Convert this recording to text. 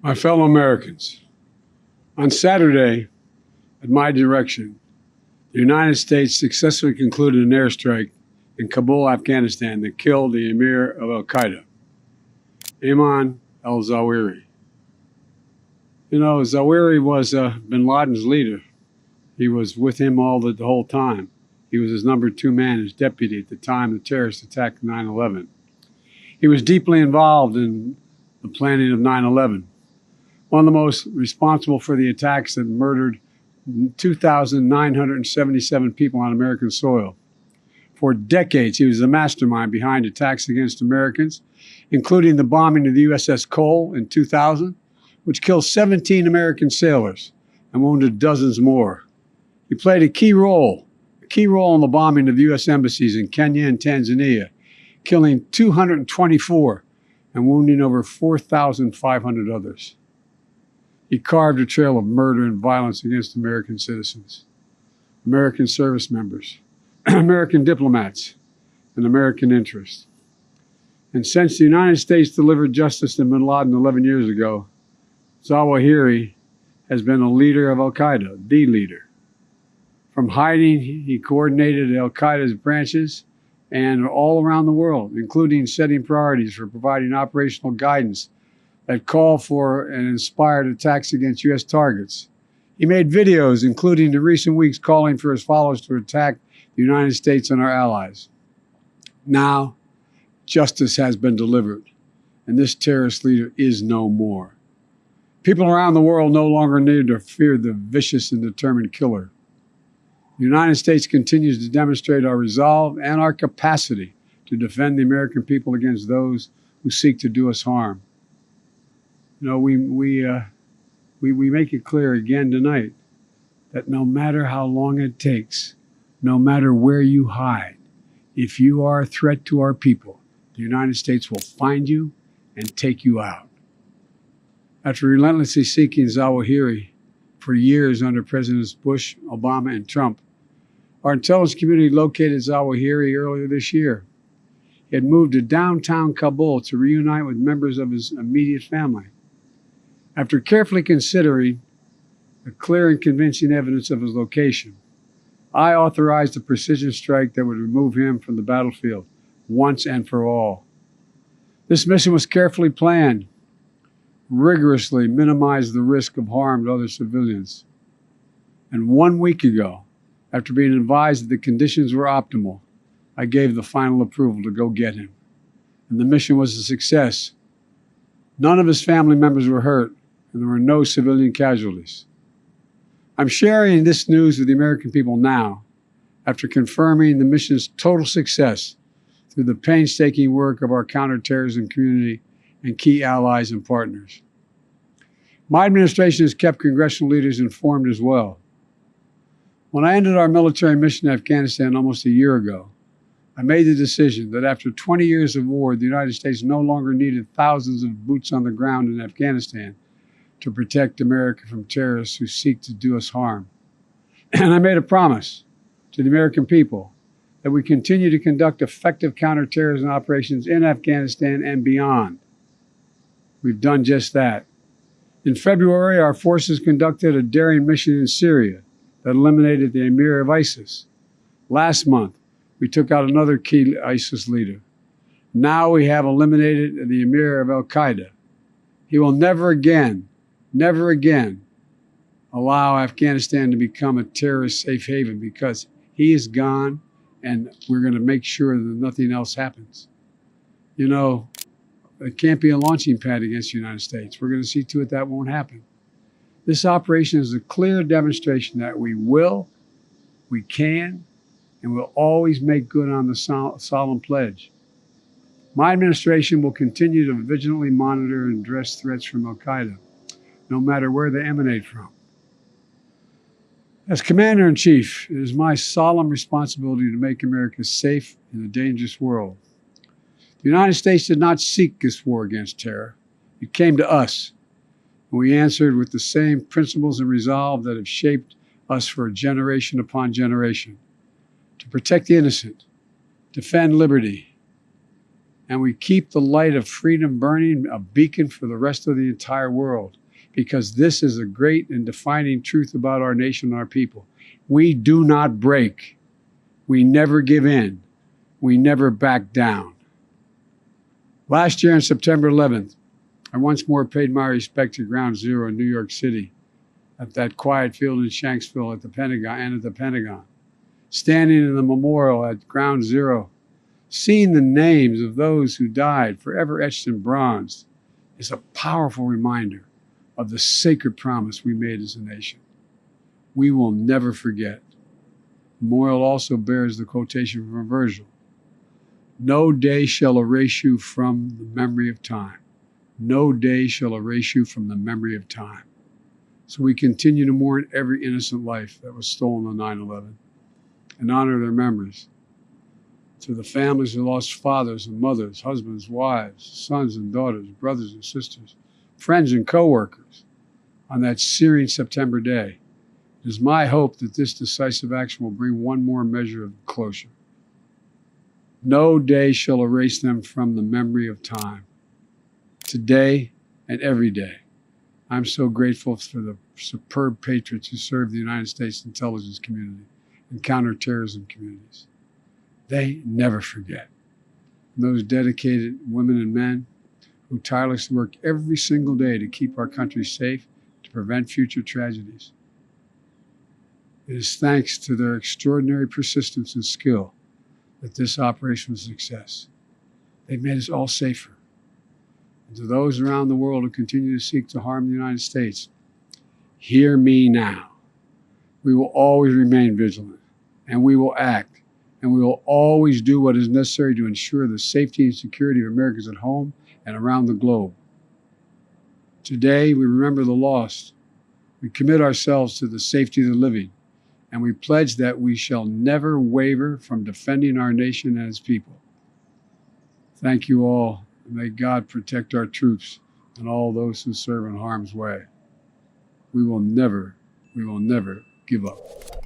My fellow Americans, on Saturday, at my direction, the United States successfully concluded an airstrike in Kabul, Afghanistan that killed the emir of al-Qaeda, Ayman al-Zawahiri. You know, Zawahiri was bin Laden's leader. He was with him the whole time. He was his number two man, his deputy at the time the terrorists attacked 9/11. He was deeply involved in the planning of 9/11. One of the most responsible for the attacks that murdered 2,977 people on American soil. For decades, he was the mastermind behind attacks against Americans, including the bombing of the USS Cole in 2000, which killed 17 American sailors and wounded dozens more. He played a key role in the bombing of U.S. embassies in Kenya and Tanzania, killing 224 and wounding over 4,500 others. He carved a trail of murder and violence against American citizens, American service members, American diplomats, and American interests. And since the United States delivered justice to bin Laden 11 years ago, Zawahiri has been a leader of al-Qaeda, the leader. From hiding, he coordinated al-Qaeda's branches and all around the world, including setting priorities for providing operational guidance that call for and inspired attacks against U.S. targets. He made videos, including in recent weeks, calling for his followers to attack the United States and our allies. Now, justice has been delivered, and this terrorist leader is no more. People around the world no longer need to fear the vicious and determined killer. The United States continues to demonstrate our resolve and our capacity to defend the American people against those who seek to do us harm. You know, we make it clear again tonight that no matter how long it takes, no matter where you hide, if you are a threat to our people, the United States will find you and take you out. After relentlessly seeking Zawahiri for years under Presidents Bush, Obama, and Trump, our intelligence community located Zawahiri earlier this year. He had moved to downtown Kabul to reunite with members of his immediate family. After carefully considering the clear and convincing evidence of his location, I authorized a precision strike that would remove him from the battlefield once and for all. This mission was carefully planned, rigorously minimized the risk of harm to other civilians. And 1 week ago, after being advised that the conditions were optimal, I gave the final approval to go get him. And the mission was a success. None of his family members were hurt, and there were no civilian casualties. I'm sharing this news with the American people now, after confirming the mission's total success through the painstaking work of our counterterrorism community and key allies and partners. My administration has kept congressional leaders informed as well. When I ended our military mission in Afghanistan almost a year ago, I made the decision that after 20 years of war, the United States no longer needed thousands of boots on the ground in Afghanistan to protect America from terrorists who seek to do us harm. And I made a promise to the American people that we continue to conduct effective counterterrorism operations in Afghanistan and beyond. We've done just that. In February, our forces conducted a daring mission in Syria that eliminated the emir of ISIS. Last month, we took out another key ISIS leader. Now we have eliminated the emir of al-Qaeda. He will never again allow Afghanistan to become a terrorist safe haven, because he is gone, and we're going to make sure that nothing else happens. You know, it can't be a launching pad against the United States. We're going to see to it that won't happen. This operation is a clear demonstration that we will, we can, and will always make good on the solemn pledge. My administration will continue to vigilantly monitor and address threats from al-Qaeda, no matter where they emanate from. As Commander-in-Chief, it is my solemn responsibility to make America safe in a dangerous world. The United States did not seek this war against terror. It came to us, and we answered with the same principles and resolve that have shaped us for generation upon generation: to protect the innocent, defend liberty, and we keep the light of freedom burning, a beacon for the rest of the entire world, because this is a great and defining truth about our nation and our people. We do not break. We never give in. We never back down. Last year on September 11th, I once more paid my respect to Ground Zero in New York City, at that quiet field in Shanksville at the Pentagon, standing in the memorial at Ground Zero, seeing the names of those who died forever etched in bronze is a powerful reminder of the sacred promise we made as a nation. We will never forget. The memorial also bears the quotation from Virgil: "No day shall erase you from the memory of time. No day shall erase you from the memory of time." So we continue to mourn every innocent life that was stolen on 9/11 and honor their memories. To the families who lost fathers and mothers, husbands, wives, sons and daughters, brothers and sisters, friends and co-workers on that searing September day, it is my hope that this decisive action will bring one more measure of closure. No day shall erase them from the memory of time. Today and every day, I'm so grateful for the superb patriots who serve the United States intelligence community and counterterrorism communities. They never forget. And those dedicated women and men who tirelessly work every single day to keep our country safe, to prevent future tragedies. It is thanks to their extraordinary persistence and skill that this operation was a success. They've made us all safer. And to those around the world who continue to seek to harm the United States, hear me now. We will always remain vigilant, and we will act, and we will always do what is necessary to ensure the safety and security of Americans at home and around the globe. Today, we remember the lost. We commit ourselves to the safety of the living, and we pledge that we shall never waver from defending our nation and its people. Thank you all, and may God protect our troops and all those who serve in harm's way. We will never give up.